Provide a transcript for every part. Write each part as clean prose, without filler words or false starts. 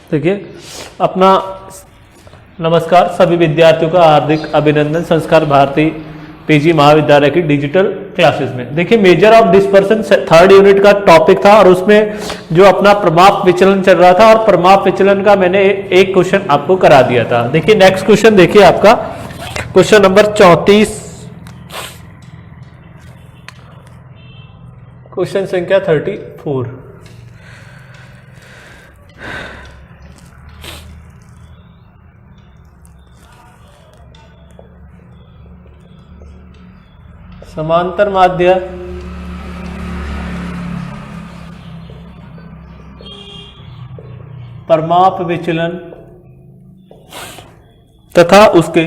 देखिए अपना नमस्कार सभी विद्यार्थियों का हार्दिक अभिनंदन संस्कार भारती पीजी महाविद्यालय की डिजिटल क्लासेस में। देखिए measure of dispersion third unit का टॉपिक था और उसमें जो अपना प्रमाप विचलन चल रहा था और प्रमाप विचलन का मैंने एक क्वेश्चन आपको करा दिया था। देखिए नेक्स्ट क्वेश्चन देखिए आपका क्वेश्चन नंबर 34, क्वेश्चन संख्या 34। समांतर माध्य प्रमाप विचलन तथा उसके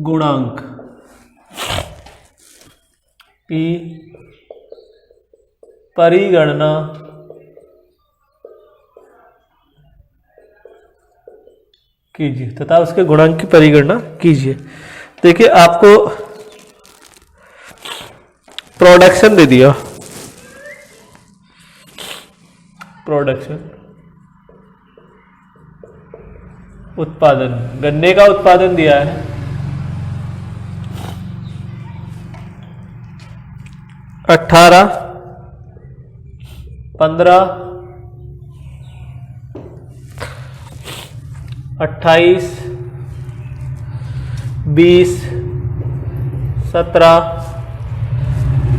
गुणांक की परिगणना कीजिए तथा उसके गुणांक की परिगणना कीजिए। देखिए आपको प्रोडक्शन दे दिया, प्रोडक्शन उत्पादन, गन्ने का उत्पादन दिया है 18, 15, 28, 20, 17,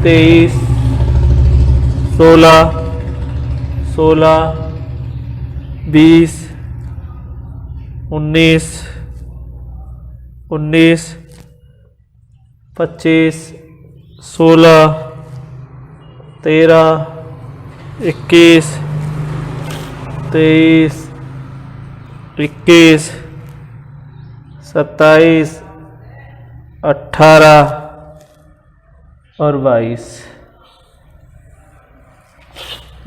23, 16, 20, 19, 25, 16, 13, 21, 23, 21, 27, 18 और 22।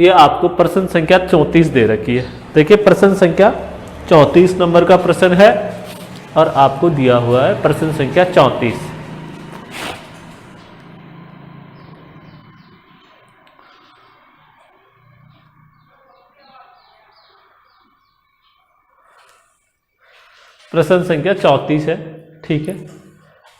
ये आपको प्रश्न संख्या 34 दे रखी है। देखिए प्रश्न संख्या 34 नंबर का प्रश्न है और आपको दिया हुआ है प्रश्न संख्या 34। प्रश्न संख्या 34 है, ठीक है।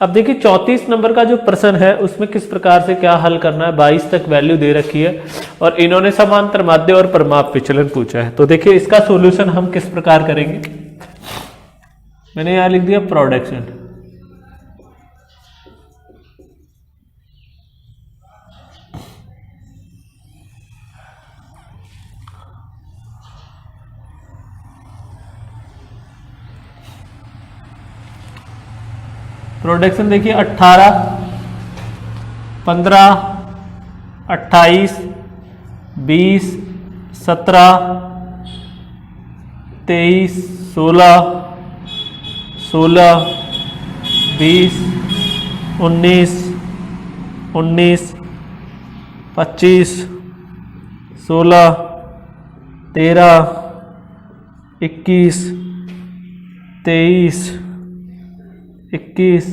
अब देखिए 34 नंबर का जो प्रश्न है उसमें किस प्रकार से क्या हल करना है। 22 तक वैल्यू दे रखी है और इन्होंने समांतर माध्य और प्रमाप विचलन पूछा है। तो देखिए इसका सॉल्यूशन हम किस प्रकार करेंगे। मैंने यहां लिख दिया प्रोडक्शन, प्रोडक्शन देखिए 18, 15, 28, 20, 17, 23, 16, 20, 19, 25, 16, 13, 21, 23, 21,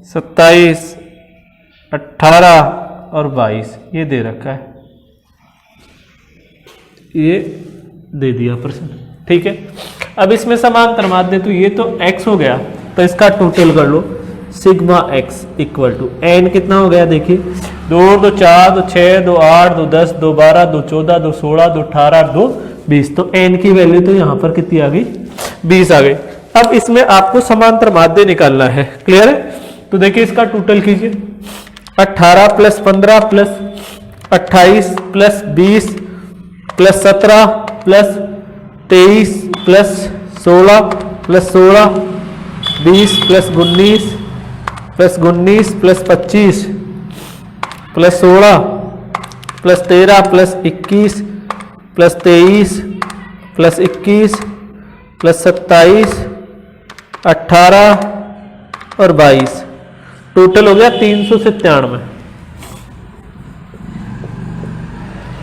27, 18 और 22 ये दे रखा है, ये दे दिया प्रश्न, ठीक है। अब इसमें समांतर माध्य तो ये तो x हो गया, तो इसका टोटल कर लो sigma x equal to n कितना हो गया। देखिए 2 2 4 2 6 2 8 2 10 2 12 2 14 2 16 2 18 2 20। तो n की वैल्यू तो यहां पर कितनी आ गई, 20 आ गई। अब इसमें आपको समांतर माध्य निकालना है, क्लियर है। तो देखिए इसका टोटल कीजिए 18 plus 15 plus 28 plus 20 plus 17 plus 23 plus 16 plus 16 20 plus 19 plus 19 plus 25 plus 16 plus 13 plus 21 plus 23 plus 21 plus 27 18 और 22, टोटल हो गया 397।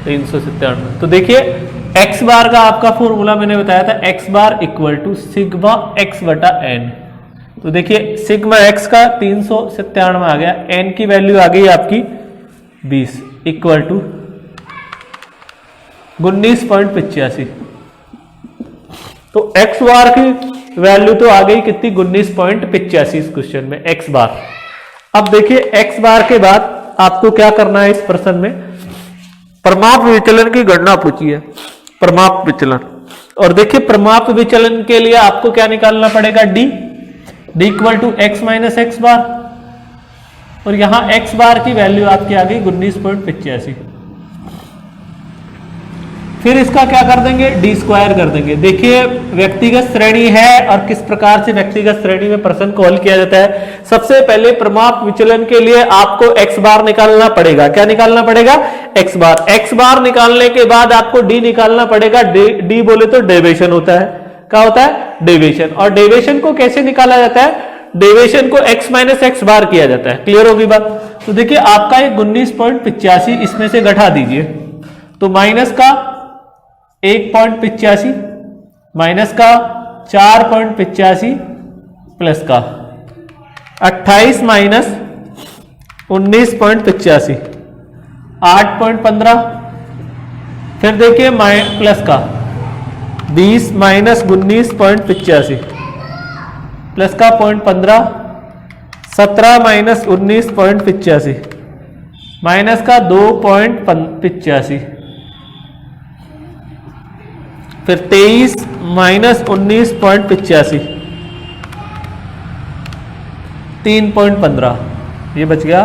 397। तो देखिए x बार का आपका फॉर्मूला मैंने बताया था, x बार इक्वल टू सिग्मा x बटा n। तो देखिए सिग्मा x का 397 आ गया, n की वैल्यू आ गई आपकी 20। Equal to 19.85। तो एक्स बार की वैल्यू तो आ गई कितनी, 19.85 इस क्वेश्चन में एक्स बार। अब देखिए एक्स बार के बाद आपको क्या करना है, इस प्रश्न में परमाप विचलन की गणना पूछी है, परमाप विचलन। और देखिए परमाप विचलन के लिए आपको क्या निकालना पड़ेगा, D equal to x minus x bar. और यहां एक्स बार की वैल्यू आपकी आ गई 19.85। फिर इसका क्या कर देंगे, डी स्क्वायर कर देंगे। देखिए व्यक्तिगत श्रेणी है और किस प्रकार से व्यक्तिगत श्रेणी में प्रश्न को हल किया जाता है। सबसे पहले परमाप विचलन के लिए आपको एक्स बार निकालना पड़ेगा। क्या निकालना पड़ेगा, एक्स बार। एक्स बार निकालने के बाद आपको डी निकालना पड़ेगा। डी बोले तो डेविएशन होता है। क्या होता है, डेविएशन। और डेविएशन को कैसे निकाला जाता है, डेविएशन को एक्स माइनस एक्स बार किया जाता है। क्लियर होगी बात। तो देखिए आपका एक 19.85 इसमें से घटा दीजिए, तो माइनस का 1.85 माइनस का 4.85 प्लस का 28 माइनस 19.85 8.15। फिर देखिए प्लस का 20 माइनस 19.85 प्लस का 0.15 17 माइनस 19.85 माइनस का 2.85। फिर 23 माइनस 19.85 3.15, ये बच गया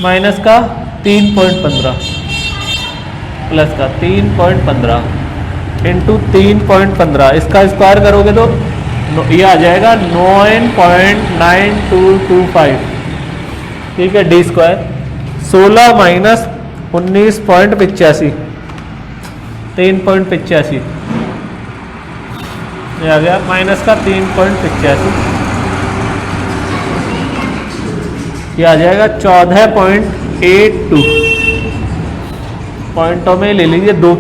माइनस का 3.15 प्लस का 3.15 इंटू 3.15। इसका स्क्वायर करोगे तो ये आ जाएगा 9.9225। ठीक है, डी स्क्वायर 16 माइनस 19.85 3.85, ये आ गया माइनस का 3.85। ये आ जाएगा 14.82। पॉइंटों में ले लीजिए, दो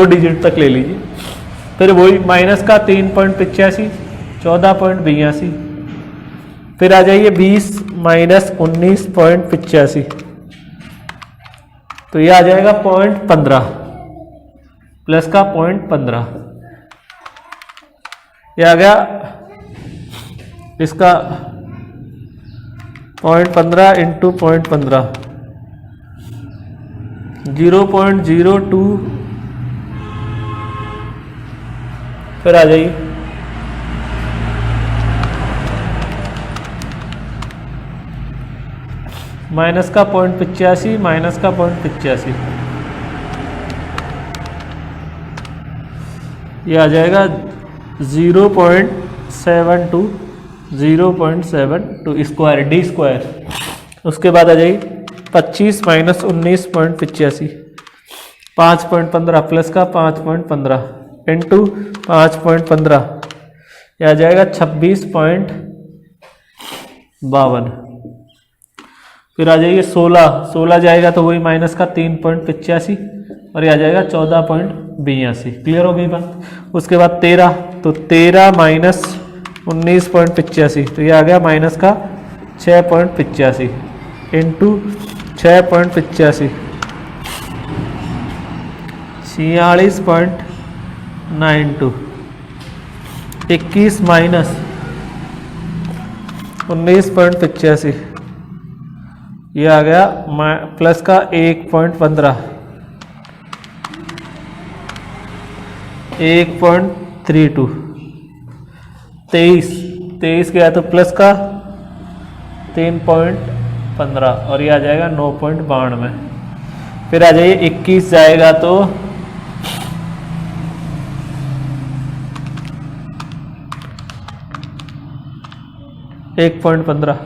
डिजिट तक ले लीजिए। फिर वही माइनस का 3.85 14.82। फिर आ जाइए 20 माइनस 19.85, तो ये आ जाएगा 0.15 प्लस का 0.15। ये आ गया इसका 0.15 इंटू 0.15 0.02। फिर आ जाइए माइनस का 0.85 माइनस का 0.85, ये आ जाएगा 0.72 0.72 स्क्वायर, डी स्क्वायर। उसके बाद आ जाइए 25 माइनस 19.85 5.15 प्लस का 5.15 इंटू 5.15, यह आ जाएगा 26.52। फिर आ जाइए 16 जाएगा तो वही माइनस का 3.85 और ये आ जाएगा 14.82। क्लियर हो गई बात। उसके बाद 13, तो 13 माइनस 19.85, तो ये आ गया माइनस का 6.85 इंटू 6.85 46.92। 21 माइनस 19.85, ये आ गया प्लस का 1.15 1.32। 23 गया तो प्लस का 3.15 और ये आ जाएगा 9.92। फिर आ जाइए 21 जाएगा तो 1.15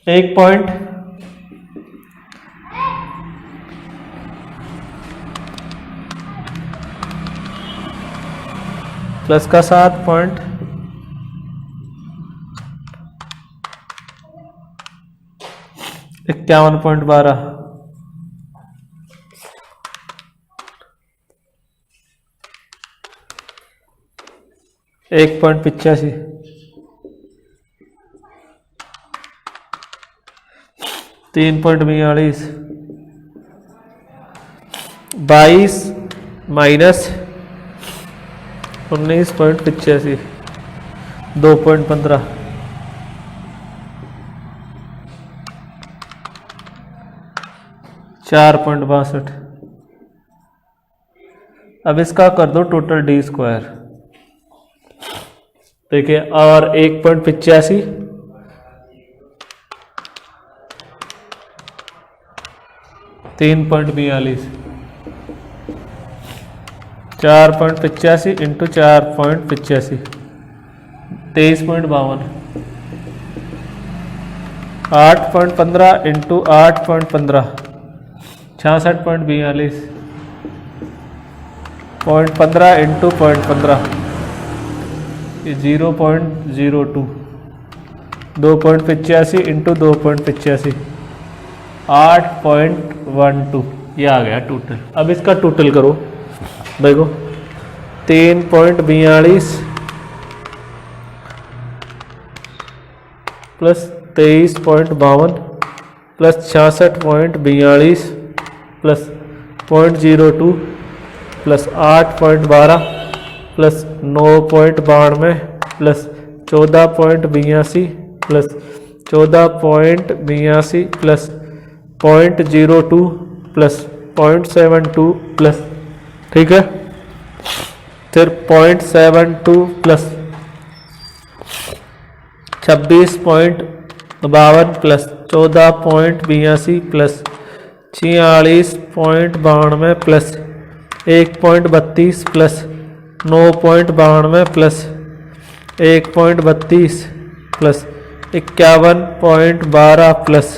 1 पॉइंट प्लस का 7.51 51.12 1.85 3.42 22 माइनस 19.85 2.15 4.62। अब इसका कर दो टोटल डी स्क्वायर। देखिए और 1.85 3.42 4.85 इंटू 4.85 23.52 8.15 इंटू 8.15 66.42 0.15 इंटू 0.15 0.02 2.85 इंटू 2.85 8.12 ये आ गया टोटल। अब इसका टोटल करो, देखो 3.42 plus 23.52 plus 66.42 plus 0.02 plus 8.12 plus 9.92 plus 14.82 plus 14.82 plus 0.02 plus 0.72 plus, ठीक है, फिर 0.72 plus 26.52 plus 14.82 plus 46.92 plus 1.32 plus 9.92 plus 1.32 plus 51.12 plus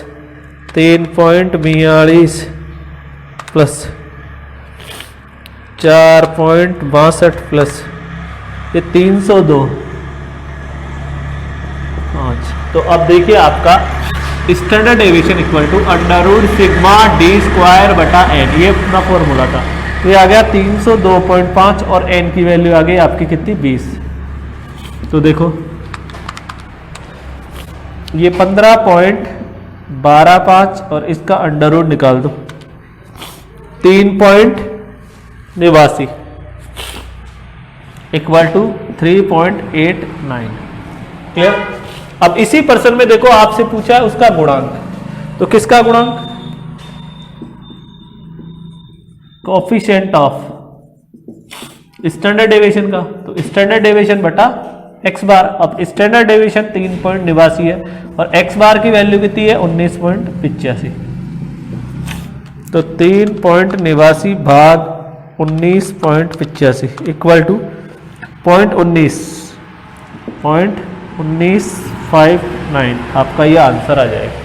3.42 plus 4.62 plus ये 302। तो अब देखिए आपका standard deviation equal to under root sigma D square बटा एन, ये अपना फॉर्मूला था। तो ये आ गया 302.5 और एन की वैल्यू आ गई आपकी कितनी 20। तो देखो ये 15.125 और इसका अंडर रूट निकाल दो 3.89 इक्वल टू 3.89। क्लियर। अब इसी पर्सन में देखो आपसे पूछा है उसका गुणांक, तो किसका गुणांक, कोफिशिएंट ऑफ स्टैंडर्ड डेविएशन का, तो स्टैंडर्ड डेविएशन बटा एक्स बार। अब स्टैंडर्ड डेविएशन 3.89 है और एक्स बार की वैल्यू कितनी है 19.85, तो 3.89 भाग 19.85 इक्वल टू 0.1959 आपका ये आंसर आ जाएगा।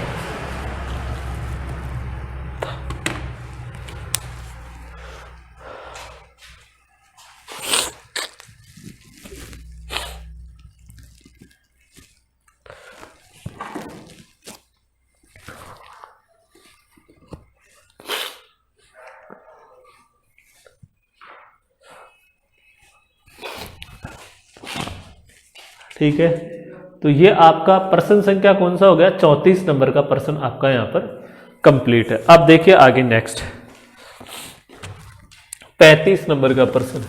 ठीक है, तो ये आपका प्रश्न संख्या कौन सा हो गया, 34 नंबर का प्रश्न आपका यहां पर कंप्लीट है। अब देखिए आगे नेक्स्ट 35 नंबर का प्रश्न।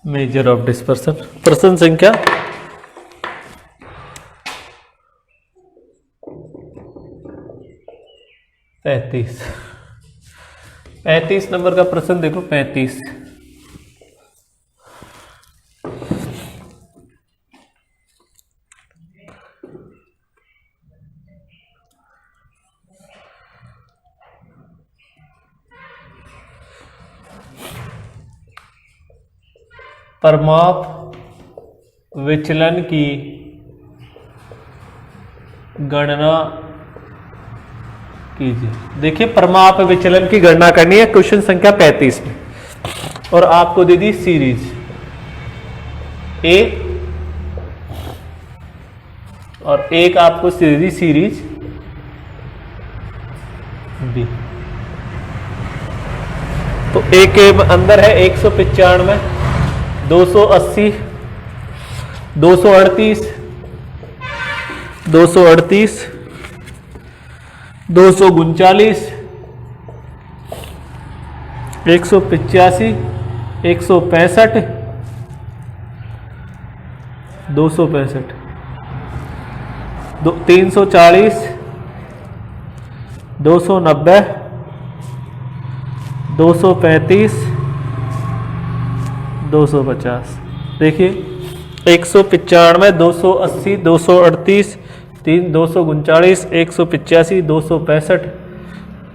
मेजर ऑफ डिस्पर्सन, प्रश्न संख्या 35 नंबर का प्रश्न देखो 35। परमाप विचलन की गणना कीजिए। देखिए परमाप विचलन की गणना करनी है क्वेश्चन संख्या 35 में, और आपको दे दी सीरीज ए और एक आपको दे दी सीरीज बी। तो ए के अंदर है 195, 280, 238, 238, 239, 185, 165, 265, 340, 290, 235, 250। देखिए 195, 280, 238, 239, 185, 265,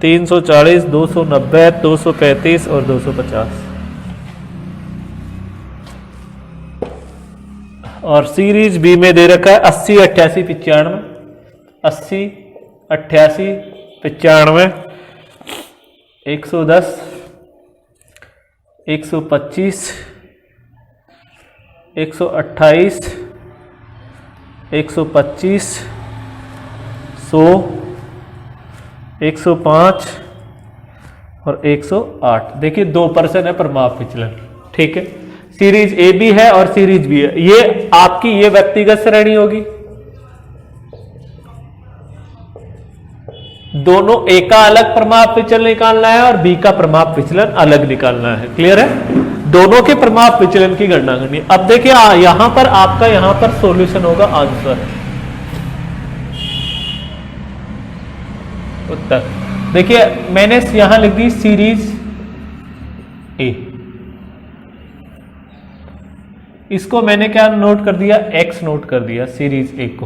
340, 290, 235 और 250। और सीरीज बी में दे रखा है 80, 88, 95, 80, 88, 95, 110, 125, 128, 125, 100, 105 और 108। देखिए 2% है परमाप विचलन। ठीक है, सीरीज ए बी है और सीरीज बी है। ये आपकी ये व्यक्तिगत श्रेणी होगी, दोनों ए का अलग परमाप विचलन निकालना है और बी का परमाप विचलन अलग निकालना है। क्लियर है? दोनों के परमाप विचलन की गणना करनी है। अब देखिए यहां पर आपका यहां पर सॉल्यूशन होगा आंसर, उत्तर। देखिए मैंने यहां लिख दी सीरीज ए, इसको मैंने क्या नोट कर दिया, एक्स नोट कर दिया सीरीज ए को।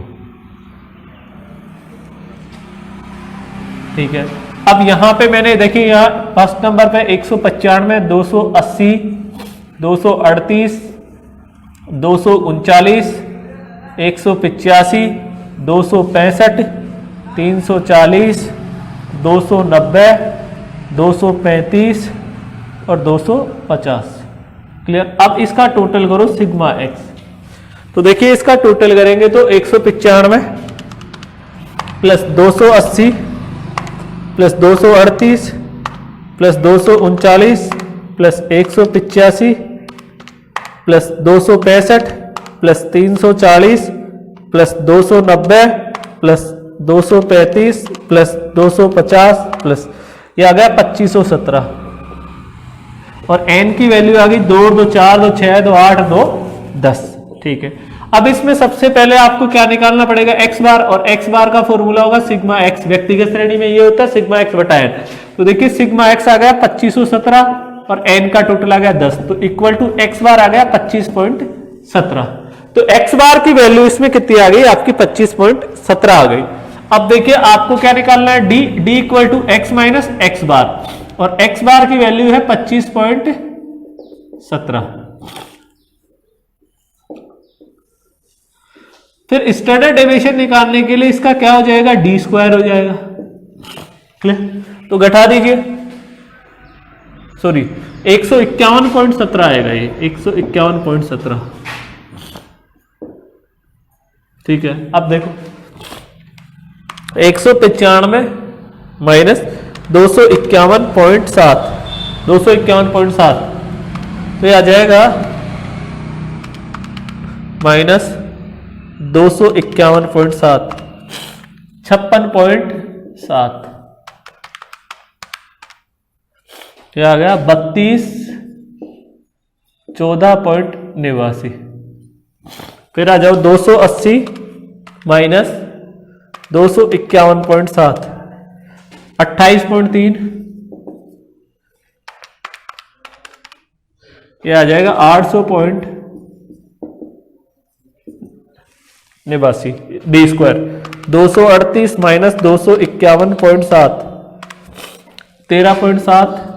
ठीक है, अब यहां पे मैंने देखिए यहां फर्स्ट नंबर पे 195, 280, 238, 239, 185, 265, 340, 290, 235 और 250। क्लियर? अब इसका टोटल करो सिग्मा एक्स। तो देखिए इसका टोटल करेंगे तो 195 plus 280 plus 238 plus 239 plus 185 plus 265 plus 340 plus 290 plus 235 plus 250 plus ये आ गया 2517 और n की वैल्यू आ गई 2, 2, 4, 2, 6, 2, 8, 2, 10। ठीक है, अब इसमें सबसे पहले आपको क्या निकालना पड़ेगा, x बार, और x बार का फॉर्मूला होगा सिग्मा x। व्यक्तिगत श्रेणी में ये होता है सिग्मा x बटा n। तो देखिए सिग्मा x आ गया 2517 और n का टोटल आ गया 10, तो इक्वल टू x बार आ गया 25.17। तो x बार की वैल्यू इसमें कितनी आ गई आपकी 25.17 आ गई। अब देखिए आपको क्या निकालना है, d equal to x minus x bar, और x बार की वैल्यू है 25.17। फिर स्टैंडर्ड डेविएशन निकालने के लिए इसका क्या हो जाएगा, डी स्क्वायर हो जाएगा। क्लियर? तो घटा दीजिए, सॉरी 151.17 आएगा, ये 151.17। ठीक है, अब देखो 195 माइनस 251.7, 251.7 तो ये आ जाएगा माइनस 251.7, 56.7, ये आ गया 32, 14.89। फिर आ जाओ 280 माइनस 251.7, 28.3, ये आ जाएगा 800.89। D square 238 minus 251.7, 13.7,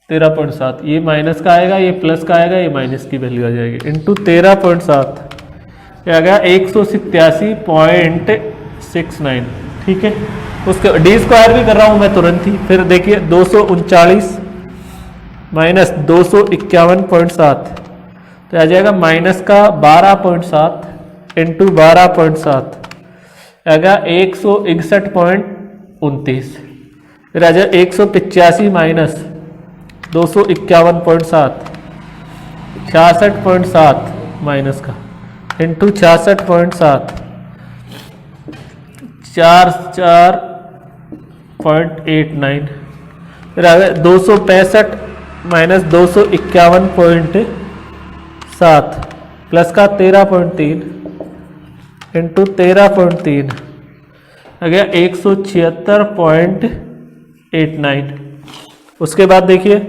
13.7। ये माइनस का आएगा, ये प्लस का आएगा, ये माइनस की वैल्यू आ जाएगी, इंटू 13.7, ये आ गया 69, ठीक है। उसके डी स्क्वायर भी कर रहा हूं मैं तुरंत ही। फिर देखिए 239 माइनस 251.7, तो आ जाएगा माइनस का 12.7 इंटू 12.7 आ गया 161.29। फिर आ जाएगा 185 माइनस 251.7 66.7 माइनस का इंटू 66.7 44.89। फिर आ गया 265 माइनस 251.7 प्लस का 13.3 इंटू 13.3 आ गया 176.89। उसके बाद देखिए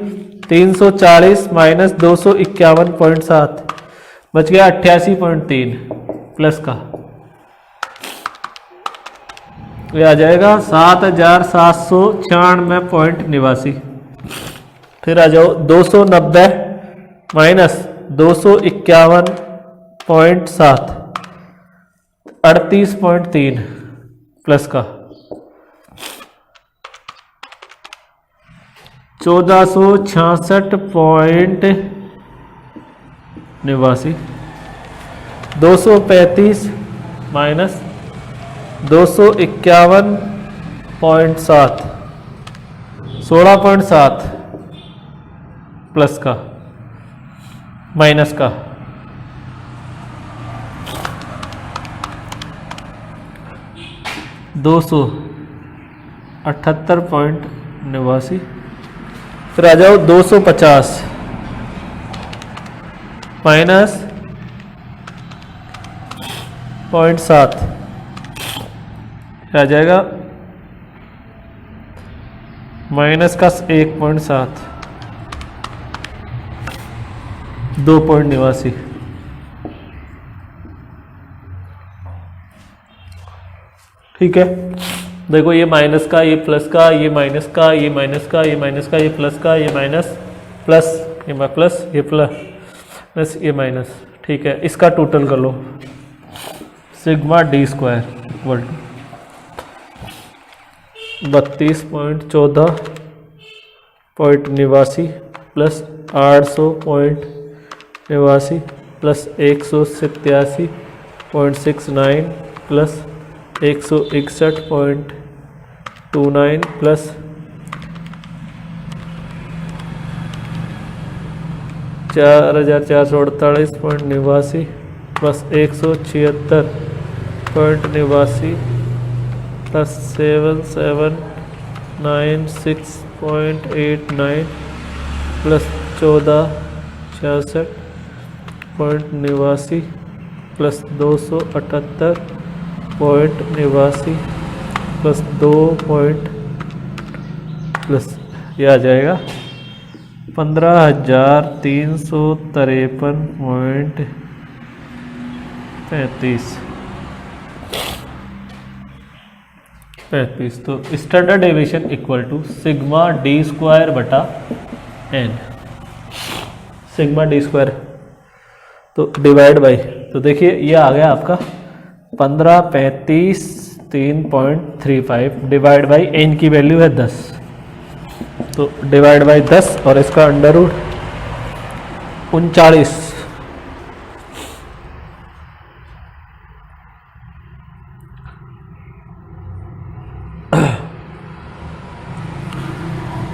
340 माइनस 251.7 बच गया 88.3 प्लस का, ये आ जाएगा 7796.89। फिर आ जाओ 290 माइनस 251.7 38.3 प्लस का 1466.89। 235 माइनस 251.7 16.7 प्लस का माइनस का 278.89। फिर आ जाओ 250 माइनस 0.7 आ जाएगा माइनस का 1.7 2.89। ठीक है, देखो ये माइनस का, ये प्लस का, ये माइनस का, ये माइनस का, ये माइनस का, ये प्लस का, ये माइनस प्लस, ये प्लस, ये प्लस, ये माइनस। ठीक है, इसका टोटल कर लो। Sigma D square equal to 32.14.89 plus 800.89 plus 187.69 plus 161.29 plus 4448.89 plus 176.89 plus 7796.89 plus 1466.89 plus 278.89 plus 2 point plus ये आ जाएगा 15,353.35। तो standard deviation equal to sigma D square बटा एन। सिग्मा डी स्क्वायर तो डिवाइड बाई, तो देखिए ये आ गया आपका 15,35,3.35 डिवाइड बाई एन की वैल्यू है 10, तो डिवाइड बाई 10 और इसका अंडर रूट 39।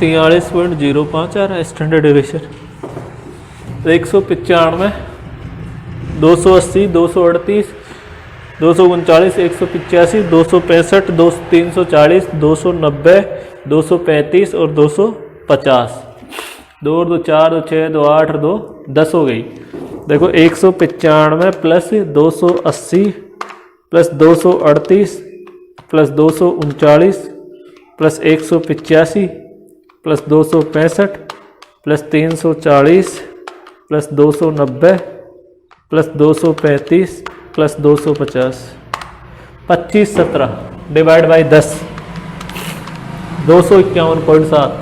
.05 आ रहा है स्टैंडर्ड डेविएशन। 195, 280, 238, 239, 185, 265, 340, 290, 235 और 250। 2 और 2 4, 2 6, 2 8 और 2 10 हो गई। देखो 195 plus 280 plus 238 plus 239 plus 185 plus 265 plus 340 plus 290 plus 235 plus 250 2517 divide by 10 251.7।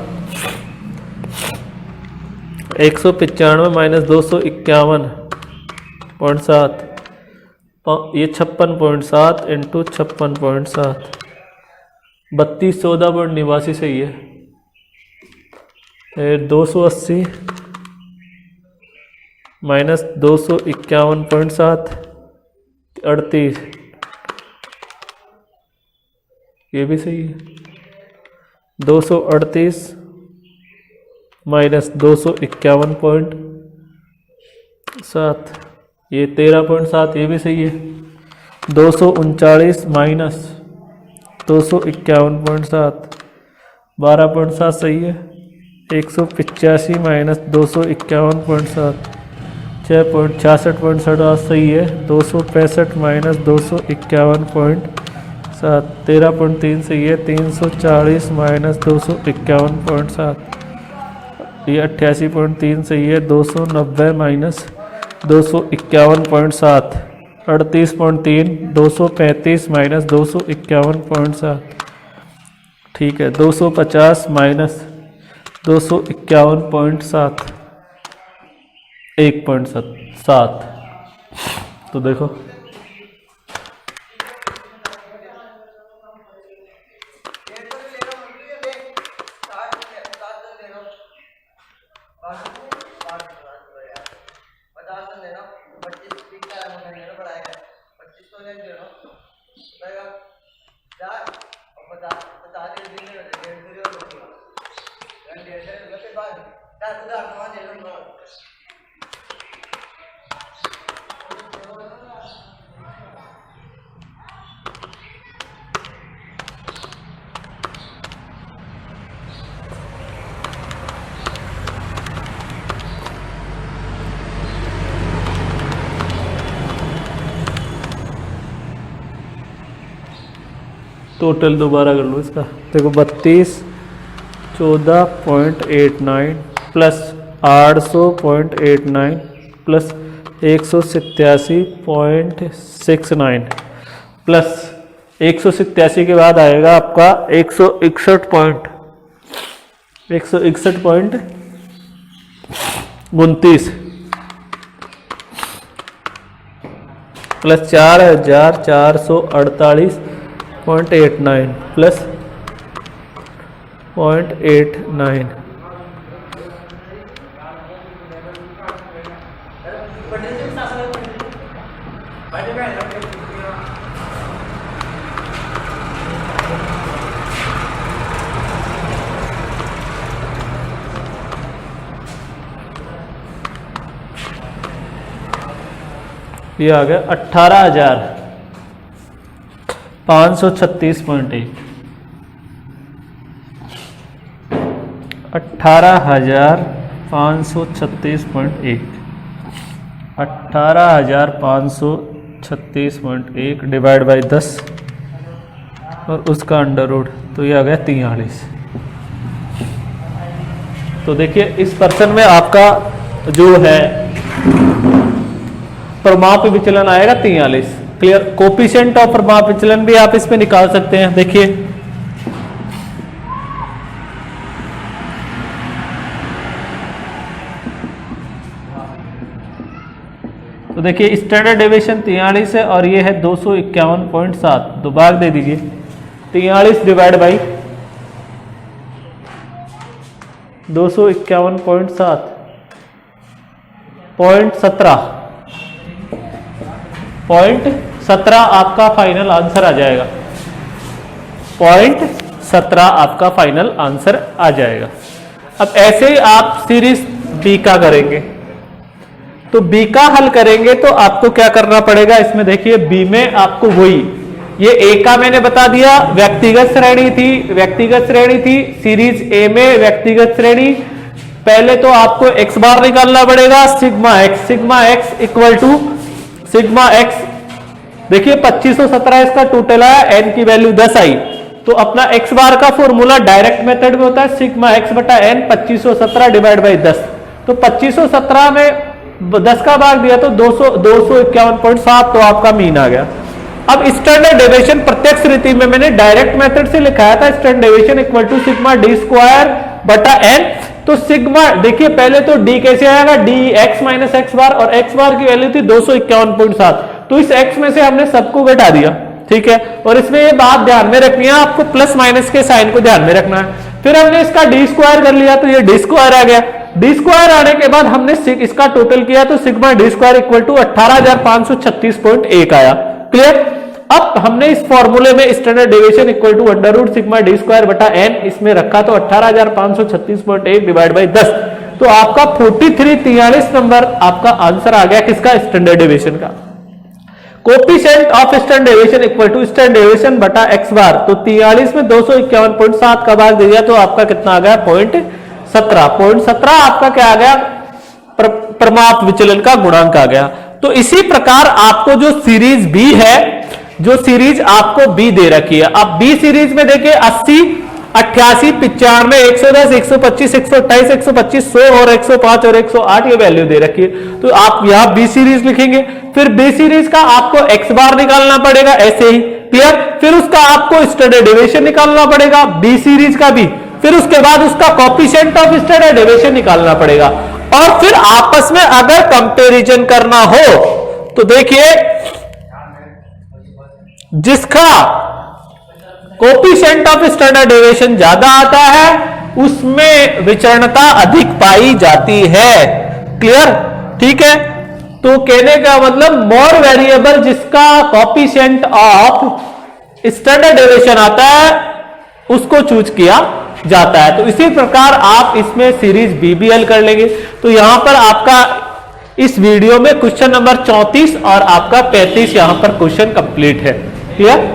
195 minus 251.7 ये 56.7 इंटू 56.7, 3214.89 सही है। 280 माइनस 251.7 38, ये भी सही है। 238 माइनस 251.7, ये 13.7, ये भी सही है। 239 माइनस 251.7 12.7 सही है। 185 माइनस 251.7 6.66.7 सही है। 265 माइनस 251.7 13.3 सही है। 340 माइनस 251.7 ये 88.3 सही है। 290 माइनस 251.7 38.3, 235 माइनस 251.7 ठीक है। 250 माइनस 251.7 1.7, तो देखो टोटल दोबारा कर लो इसका। देखो 32 14.89 प्लस 800.89 प्लस 187.69 प्लस 187 के बाद आएगा आपका 161.29 प्लस 4448.89 प्लस 0.89 ये आ गया 18,536.1 18,536.1 18,536.1 डिवाइड बाई 10 और उसका अंडर रूट, तो ये आ गया 43। तो देखिए इस पर्सन में आपका जो है प्रमाप विचलन आएगा 43। क्लियर। कोफिशिएंट ऑफ प्रमाप विचलन भी आप इसमें निकाल सकते हैं। देखिए तो देखिए स्टैंडर्ड डेविएशन 43 है और ये है 251.7, तो भाग दे दीजिए 43 डिवाइड बाई 251.7 0.17 आपका फाइनल आंसर आ जाएगा। 0.17 आपका फाइनल आंसर आ जाएगा। अब ऐसे ही आप सीरीज बी का करेंगे, तो बी का हल करेंगे तो आपको क्या करना पड़ेगा इसमें। देखिए बी में आपको वही, ये ए का मैंने बता दिया व्यक्तिगत श्रेणी थी। सीरीज ए में व्यक्तिगत श्रेणी, पहले तो आपको एक्स बार निकालना पड़ेगा sigma x equal to sigma x. देखिए 2517 इसका टोटल आया, एन की वैल्यू 10 आई, तो अपना एक्स बार का फॉर्मूला डायरेक्ट मेथड में होता है सिग्मा एक्स बटा एन 2517 डिवाइड बाई 10। तो 2517 में 10 का भाग दिया तो 251.7, तो आपका मीन आ गया। अब स्टैंडर्ड डेविएशन प्रत्यक्ष रीति में मैंने डायरेक्ट मेथड से लिखाया था standard deviation equal to sigma D square बटा एन। तो सिग्मा देखिए पहले तो डी कैसे आएगा, d x minus x bar, और एक्स बार की वैल्यू थी 251.7, तो इस x में से हमने सबको घटा दिया, ठीक है। और इसमें ये बात ध्यान में रखनी है आपको, प्लस माइनस के साइन को ध्यान में रखना है। फिर हमने इसका डी स्क्वायर कर लिया, तो ये डी स्क्वायर आ गया। डी स्क्वायर आने के बाद हमने इसका टोटल किया, तो sigma D square equal to 18,536.1 आया। क्लियर। अब हमने इस फॉर्मूले में standard deviation equal to under root sigma D square बटा एन इसमें रखा, तो 18,536.1 डिवाइड बाई 10, तो आपका 43 नंबर आपका आंसर आ गया किसका, स्टैंडर्ड डेविएशन का। Coefficient of standard deviation equal to standard deviation बटा एक्स बार, तो 43 में 251.7 का भाग दे दिया, तो आपका कितना आ गया 0.17 आपका क्या आ गया, प्रमाप विचलन का गुणांक आ गया। तो इसी प्रकार आपको जो सीरीज बी है, जो सीरीज आपको बी दे रखी है, अब बी सीरीज में देखिए 80, 88, 95, 110, 125, 128, 125, 100 और 105 और 108 ये वैल्यू दे रखी है। तो आप यहां बी सीरीज लिखेंगे, फिर बी सीरीज का आपको एक्स बार निकालना पड़ेगा ऐसे ही। क्लियर। फिर उसका आपको स्टैंडर्ड डेविएशन निकालना पड़ेगा बी सीरीज का भी, फिर उसके बाद उसका कोएफिशिएंट ऑफ स्टैंडर्ड डेविएशन निकालना पड़ेगा। और फिर आपस में अगर कंपैरिजन करना हो तो देखिए जिसका कोएफिशिएंट ऑफ स्टैंडर्ड डेविएशन ज्यादा आता है उसमें विचरणता अधिक पाई जाती है। क्लियर। ठीक है। तो कहने का मतलब मोर वेरिएबल जिसका कोएफिशिएंट ऑफ स्टैंडर्ड डेविएशन आता है उसको चूज किया जाता है। तो इसी प्रकार आप इसमें सीरीज बी भी हल कर लेंगे। तो यहां पर आपका इस वीडियो में क्वेश्चन नंबर 34 और आपका 35 यहां पर क्वेश्चन कंप्लीट है। क्लियर।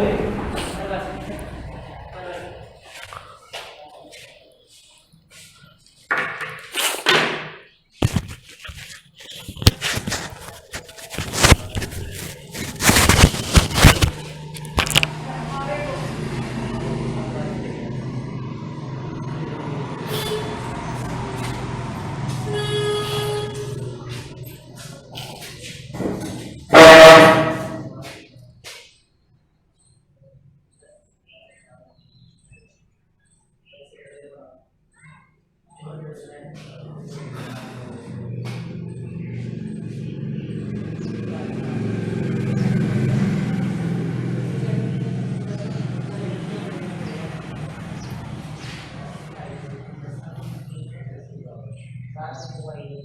That's the way